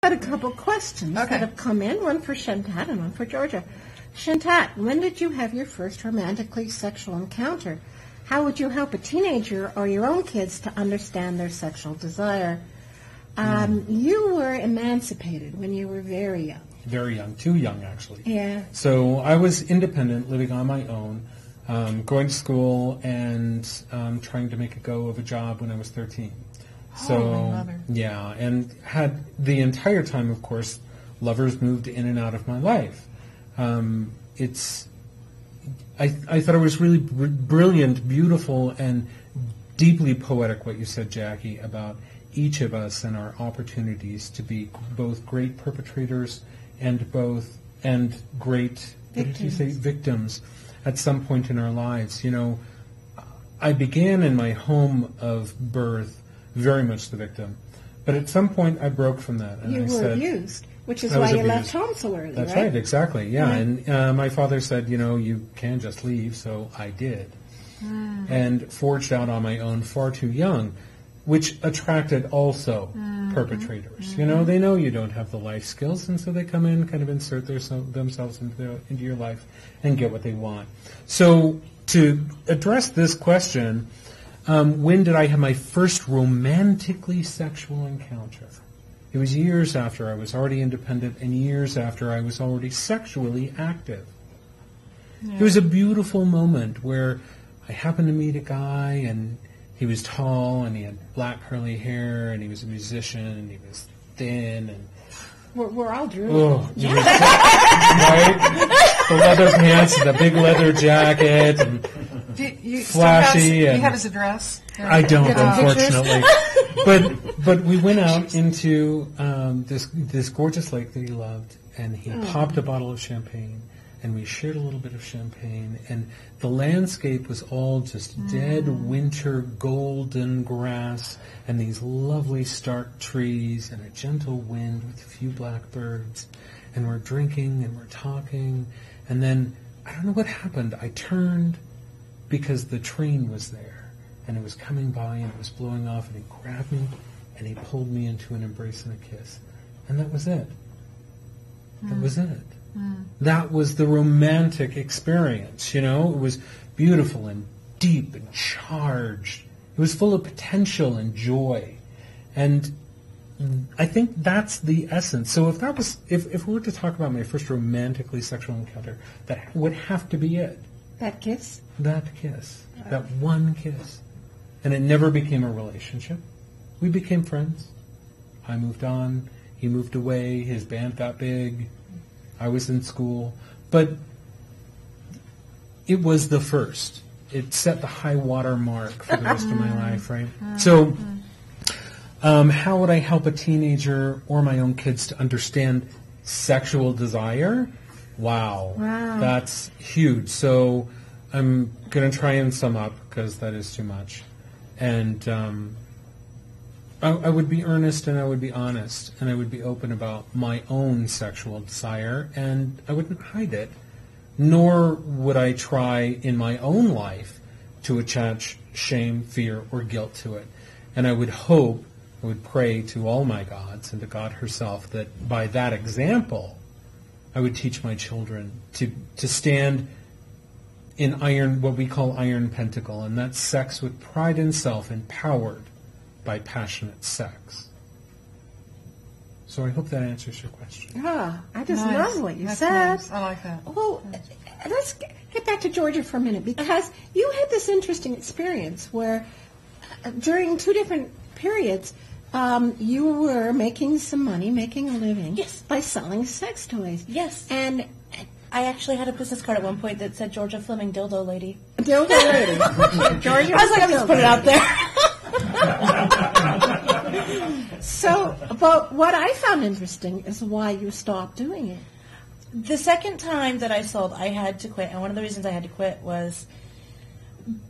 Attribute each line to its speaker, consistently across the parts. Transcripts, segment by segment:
Speaker 1: I had a couple questions that have come in, one for Shantat and one for Georgia. Shantat, when did you have your first romantically sexual encounter? How would you help a teenager or your own kids to understand their sexual desire? You were emancipated when you were very young.
Speaker 2: Very young, too young actually.
Speaker 1: Yeah.
Speaker 2: So I was independent, living on my own, going to school and trying to make a go of a job when I was 13. So, yeah, and had the entire time, of course, lovers moved in and out of my life. I thought it was really brilliant, beautiful, and deeply poetic what you said, Jackie, about each of us and our opportunities to be both great perpetrators and great victims at some point in our lives. You know, I began in my home of birth very much the victim, but at some point I broke from that. And
Speaker 1: you were abused, which is why you left home so early,
Speaker 2: That's right, exactly, yeah. And my father said, you know, you can just leave, so I did. And forged out on my own far too young, which attracted also perpetrators. You know, they know you don't have the life skills, and so they come in, kind of insert themselves into your life and get what they want. So to address this question, when did I have my first romantically sexual encounter? It was years after I was already independent and years after I was already sexually active. Yeah. It was a beautiful moment where I happened to meet a guy, and he was tall, and he had black curly hair, and he was a musician, and he was thin, and
Speaker 1: we're all drooling.
Speaker 2: Oh, yeah. Right? The leather pants, and the big leather jacket, and flashy.
Speaker 3: Do you have his address?
Speaker 2: I don't, unfortunately. But we went out into this gorgeous lake that he loved, and he popped a bottle of champagne, and we shared a little bit of champagne, and the landscape was all just dead winter golden grass and these lovely stark trees and a gentle wind with a few blackbirds, and we're drinking and we're talking, and then I don't know what happened. I turned because the train was there, and it was coming by and it was blowing off, and he grabbed me and he pulled me into an embrace and a kiss, and that was it. That was it. That was the romantic experience, you know. It was beautiful and deep and charged. It was full of potential and joy. And I think that's the essence. So if we were to talk about my first romantically sexual encounter, that would have to be it.
Speaker 1: That kiss?
Speaker 2: That kiss. That one kiss. And it never became a relationship. We became friends. I moved on. He moved away. His band got big. I was in school, but it was the first. It set the high water mark for the rest of my life, right? So how would I help a teenager or my own kids to understand sexual desire? Wow. That's huge. So I'm going to try and sum up, because that is too much. And I would be earnest, and I would be honest, and I would be open about my own sexual desire, and I wouldn't hide it, nor would I try in my own life to attach shame, fear, or guilt to it. And I would hope, I would pray to all my gods and to God herself that by that example, I would teach my children to stand in what we call iron pentacle, and that's sex with pride in self, empowered by passionate sex. So I hope that answers your question.
Speaker 1: I just love what you said.
Speaker 3: Nice. I like that.
Speaker 1: Well, let's get back to Georgia for a minute, because you had this interesting experience where during two different periods you were making some money, making a living by selling sex toys.
Speaker 4: Yes.
Speaker 1: And
Speaker 4: I actually had a business card at one point that said Georgia Fleming Dildo Lady.
Speaker 1: Dildo Lady. Georgia,
Speaker 4: I was like, I'll just put it out there.
Speaker 1: So, but what I found interesting is why you stopped doing it.
Speaker 4: The second time that I sold, I had to quit, and one of the reasons I had to quit was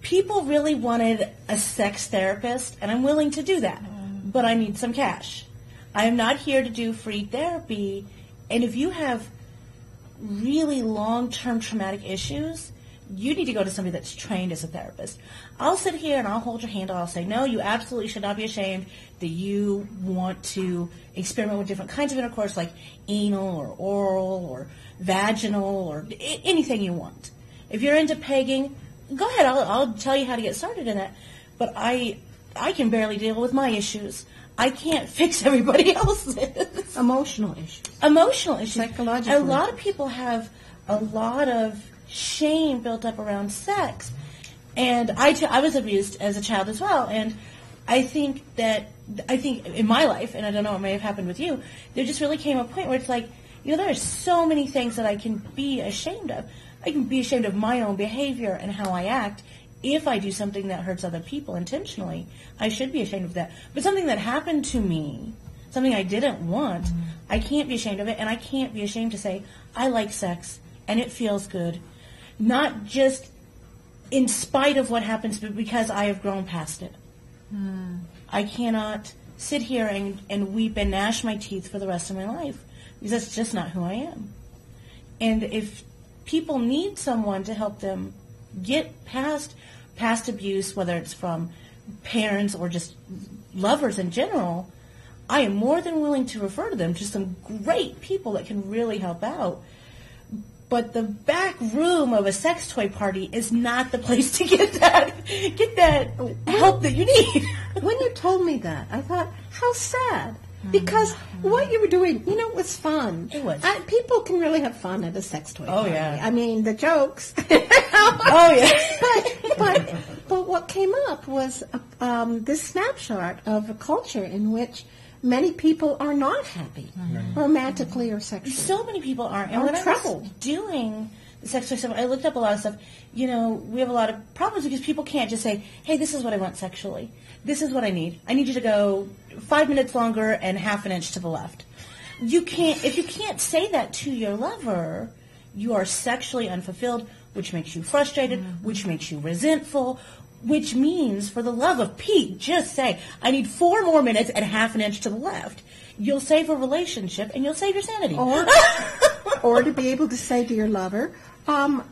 Speaker 4: people really wanted a sex therapist, and I'm willing to do that, but I need some cash. I am not here to do free therapy, and if you have really long-term traumatic issues, you need to go to somebody that's trained as a therapist. I'll sit here and I'll hold your hand and I'll say, no, you absolutely should not be ashamed that you want to experiment with different kinds of intercourse, like anal or oral or vaginal or anything you want. If you're into pegging, go ahead. I'll tell you how to get started in it. But I can barely deal with my issues. I can't fix everybody else's.
Speaker 1: Emotional issues.
Speaker 4: Emotional issues.
Speaker 1: Psychological.
Speaker 4: A lot of people have a lot of shame built up around sex. And I was abused as a child as well. And I think in my life, and I don't know, it may have happened with you, there just really came a point where it's like, there are so many things that I can be ashamed of. I can be ashamed of my own behavior and how I act. If I do something that hurts other people intentionally, I should be ashamed of that. But something that happened to me, something I didn't want, I can't be ashamed of it, and I can't be ashamed to say, I like sex, and it feels good. Not just in spite of what happens, but because I have grown past it. I cannot sit here and weep and gnash my teeth for the rest of my life, because that's just not who I am. And if people need someone to help them get past abuse, whether it's from parents or just lovers in general, I am more than willing to refer to them to some great people that can really help out. But the back room of a sex toy party is not the place to get that help that you need.
Speaker 1: When you told me that, I thought, how sad. Because what you were doing, was fun.
Speaker 4: It was.
Speaker 1: People can really have fun at a sex toy party.
Speaker 4: Yeah.
Speaker 1: I mean, the jokes.
Speaker 4: Oh, yeah.
Speaker 1: But what came up was this snapshot of a culture in which many people are not happy, romantically or sexually.
Speaker 4: So many people aren't. And
Speaker 1: Are
Speaker 4: when I
Speaker 1: troubled.
Speaker 4: was doing the sex toy stuff, I looked up a lot of stuff. We have a lot of problems because people can't just say, hey, this is what I want sexually. This is what I need. I need you to go 5 minutes longer and half an inch to the left. If you can't say that to your lover, you are sexually unfulfilled, which makes you frustrated, which makes you resentful, which means, for the love of Pete, just say, I need 4 more minutes and half an inch to the left. You'll save a relationship and you'll save your sanity.
Speaker 1: Or to be able to say to your lover,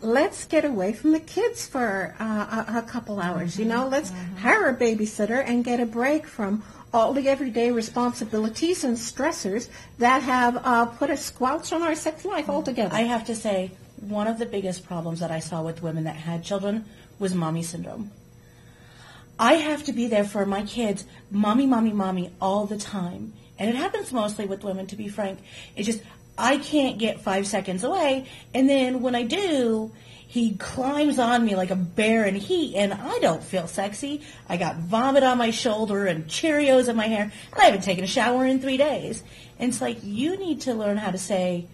Speaker 1: let's get away from the kids for a couple hours. Let's hire a babysitter and get a break from all the everyday responsibilities and stressors that have put a squelch on our sex life altogether.
Speaker 4: I have to say, one of the biggest problems that I saw with women that had children was mommy syndrome. I have to be there for my kids, mommy, mommy, mommy, all the time. And it happens mostly with women, to be frank. It's just, I can't get 5 seconds away, and then when I do, he climbs on me like a bear in heat, and I don't feel sexy. I got vomit on my shoulder and Cheerios in my hair, and I haven't taken a shower in 3 days. And it's like, you need to learn how to say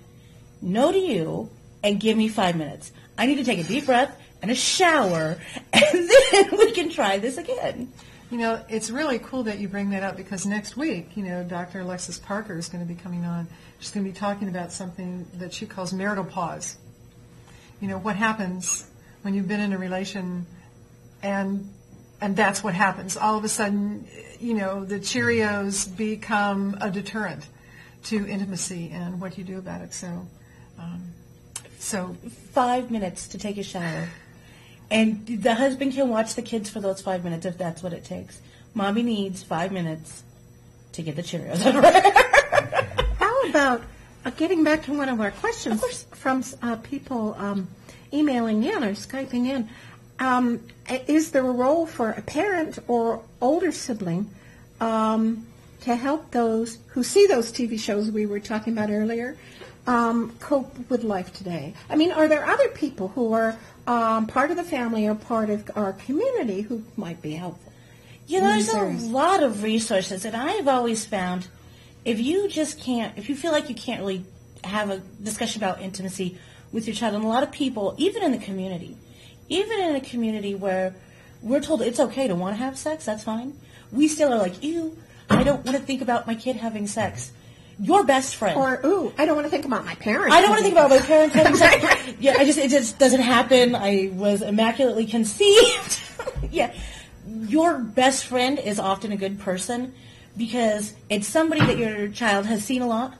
Speaker 4: no to you and give me 5 minutes. I need to take a deep breath and a shower, and then we can try this again.
Speaker 3: It's really cool that you bring that up, because next week, Dr. Alexis Parker is going to be coming on. She's going to be talking about something that she calls marital pause. What happens when you've been in a relation and that's what happens. All of a sudden, the Cheerios become a deterrent to intimacy and what you do about it. So
Speaker 4: 5 minutes to take a shower. And the husband can watch the kids for those 5 minutes if that's what it takes. Mommy needs 5 minutes to get the Cheerios out of her.
Speaker 1: How about getting back to one of our questions from people emailing in or Skyping in? Is there a role for a parent or older sibling to help those who see those TV shows we were talking about earlier cope with life today? I mean, are there other people who are part of the family or part of our community who might be helpful?
Speaker 4: There's a lot of resources, and I've always found if you feel like you can't really have a discussion about intimacy with your child, and a lot of people, even in a community where we're told it's okay to want to have sex, that's fine, we still are like, ew, I don't want to think about my kid having sex. Your best friend.
Speaker 1: Or, ooh, I don't want to think about my parents.
Speaker 4: I don't want to think about my parents having sex. Yeah, it just doesn't happen. I was immaculately conceived. Yeah. Your best friend is often a good person because it's somebody that your child has seen a lot,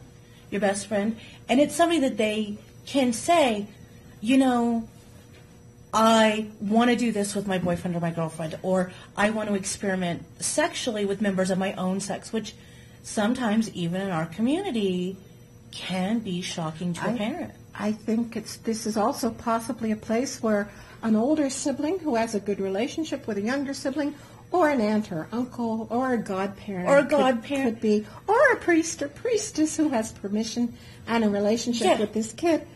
Speaker 4: your best friend, and it's somebody that they can say, I want to do this with my boyfriend or my girlfriend, or I want to experiment sexually with members of my own sex, which sometimes even in our community can be shocking to a parent.
Speaker 1: I think this is also possibly a place where an older sibling who has a good relationship with a younger sibling, or an aunt or uncle, or a godparent, could be, or a priest or priestess who has permission and a relationship with this kid.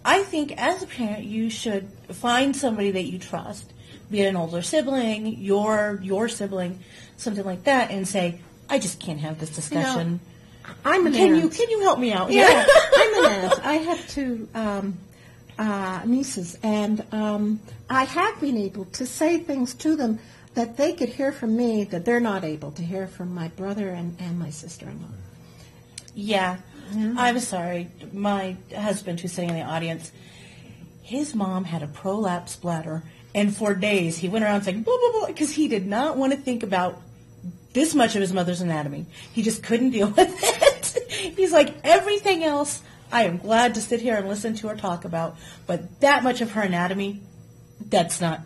Speaker 4: I think as a parent, you should find somebody that you trust, be it an older sibling, your sibling, something like that, and say, I just can't have this discussion.
Speaker 1: I'm an aunt.
Speaker 4: Can you help me out?
Speaker 1: Yeah, I'm an aunt. I have two nieces, and I have been able to say things to them that they could hear from me that they're not able to hear from my brother and my sister-in-law.
Speaker 4: Yeah. I'm sorry. My husband, who's sitting in the audience, his mom had a prolapse bladder, and for days he went around saying, blah, blah, blah, because he did not want to think about this much of his mother's anatomy. He just couldn't deal with it. He's like, everything else I am glad to sit here and listen to her talk about, but that much of her anatomy, that's not.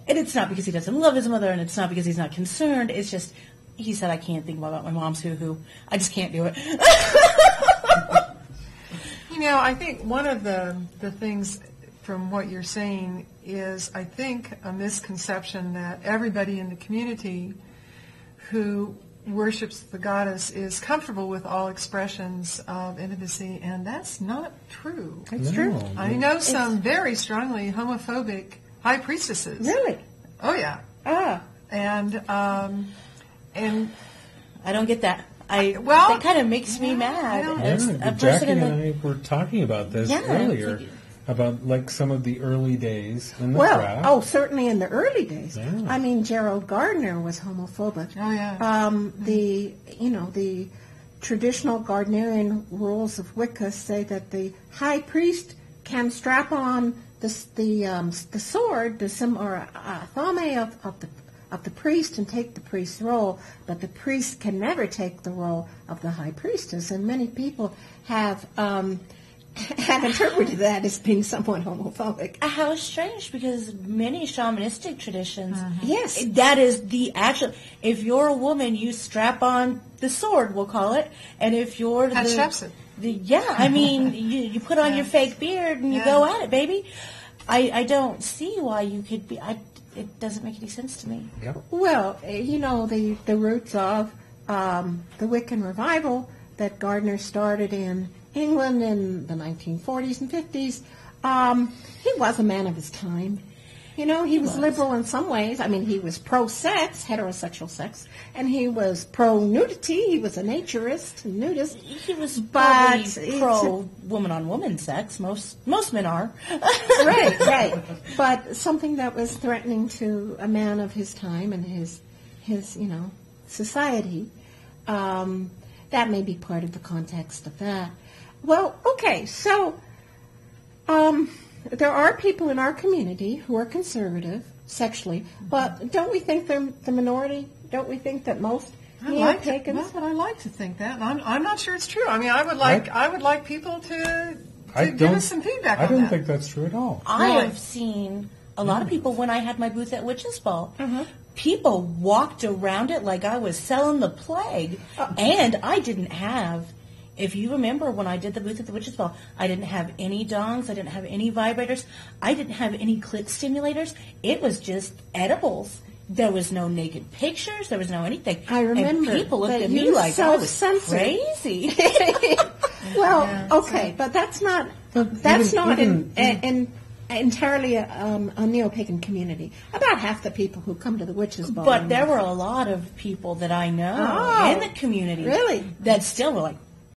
Speaker 4: And it's not because he doesn't love his mother, and it's not because he's not concerned. It's just, he said, I can't think about my mom's hoo-hoo. I just can't do it.
Speaker 3: I think one of the things from what you're saying is, I think, a misconception that everybody in the community who worships the goddess is comfortable with all expressions of intimacy, and that's not true.
Speaker 1: It's true.
Speaker 3: I know some very strongly homophobic high priestesses.
Speaker 1: Really?
Speaker 3: Oh, yeah. And
Speaker 4: I don't get that. That kind of makes me mad.
Speaker 2: Jackie and I were talking about this earlier, about like some of the early days in the craft.
Speaker 1: Oh, certainly in the early days.
Speaker 2: Yeah.
Speaker 1: I mean, Gerald Gardner was homophobic.
Speaker 3: Oh, yeah.
Speaker 1: The traditional Gardnerian rules of Wicca say that the high priest can strap on the sword, or a thame of the priest, and take the priest's role, but the priest can never take the role of the high priestess. And many people have interpreted that as being somewhat homophobic.
Speaker 4: How strange, because many shamanistic traditions,
Speaker 1: yes,
Speaker 4: that is the actual. If you're a woman, you strap on the sword, we'll call it, and if you're you put on your fake beard and you go at it, baby. I don't see why you could be. It doesn't make any sense to me.
Speaker 2: Yep.
Speaker 1: Well, the roots of the Wiccan revival that Gardner started in England in the 1940s and 50s, he was a man of his time. He was liberal in some ways. I mean, he was pro-sex, heterosexual sex, and he was pro-nudity. He was a naturist, nudist.
Speaker 4: He was pro-woman-on-woman sex. Most men are.
Speaker 1: Right. But something that was threatening to a man of his time and his society, that may be part of the context of that. Well, okay, so there are people in our community who are conservative sexually, but don't we think they're the minority? Don't we think that most neo-pagans?
Speaker 3: I like to think that. I'm not sure it's true. I mean, I would like people to give us some feedback on that.
Speaker 2: I don't think that's true at all.
Speaker 4: I have seen a lot of people when I had my booth at Witches Ball. People walked around it like I was selling the plague, and I didn't have. If you remember when I did the booth at the Witches Ball, I didn't have any dongs, I didn't have any vibrators, I didn't have any clit stimulators. It was just edibles. There was no naked pictures, there was no anything.
Speaker 1: I remember.
Speaker 4: And people looked at me like I was crazy.
Speaker 1: But that's not entirely a neo-pagan community. About half the people who come to the Witches Ball.
Speaker 4: But there were a lot of people that I know in the community
Speaker 1: really?
Speaker 4: that still were like,